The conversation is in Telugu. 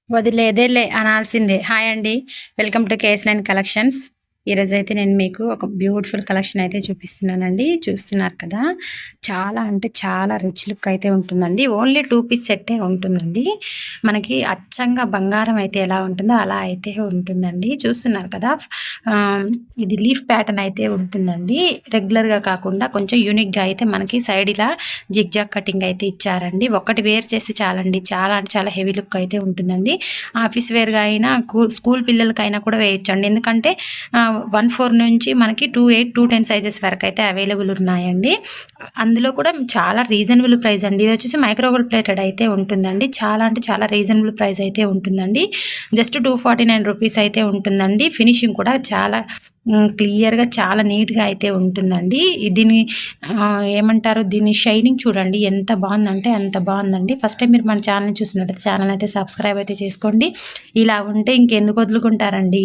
వదిలేదేలే అనాల్సిందే. హాయ్ అండి. వెల్కమ్ టు కేఎస్9 కలెక్షన్స్. ఈరోజైతే నేను మీకు ఒక బ్యూటిఫుల్ కలెక్షన్ అయితే చూపిస్తున్నానండి. చూస్తున్నారు కదా! చాలా అంటే చాలా రిచ్ లుక్ అయితే ఉంటుందండి. ఓన్లీ 2 పీస్ సెట్టే ఉంటుందండి. మనకి అచ్చంగా బంగారం అయితే ఎలా ఉంటుందో అలా అయితే ఉంటుందండి. చూస్తున్నారు కదా! ఇది లీఫ్ ప్యాటర్న్ అయితే ఉంటుందండి. రెగ్యులర్‌గా కాకుండా కొంచెం యూనిక్‌గా అయితే మనకి సైడ్ ఇలా జిగ్‌జాగ్ కటింగ్ అయితే ఇచ్చారండి. ఒక్కటి వేర్ చేస్తే చాలండి. చాలా అంటే చాలా హెవీ లుక్ అయితే ఉంటుందండి. ఆఫీస్ వేర్‌గా అయినా స్కూల్ పిల్లలకైనా కూడా వేయొచ్చండి. ఎందుకంటే 14 నుంచి మనకి 28, 210 సైజెస్ వరకైతే అవైలబుల్ ఉన్నాయండి. అందులో కూడా చాలా రీజనబుల్ ప్రైస్ అండి. ఇదొచ్చేసి మైక్రో గోల్డ్ ప్లేటెడ్ అయితే ఉంటుందండి. చాలా అంటే చాలా రీజనబుల్ ప్రైస్ అయితే ఉంటుందండి. జస్ట్ 249 రూపీస్ అయితే ఉంటుందండి. ఫినిషింగ్ కూడా చాలా క్లియర్‌గా చాలా నీట్‌గా అయితే ఉంటుందండి. దీని ఏమంటారు, దీని షైనింగ్ చూడండి ఎంత బావుందంటే అంత బావుందండి. ఫస్ట్ టైం మీరు మన ఛానెల్‌ని చూసినట్టయితే ఛానెల్ అయితే సబ్స్క్రైబ్ అయితే చేసుకోండి. ఇలా ఉంటే ఇంకెందుకు వదులుకుంటారండి.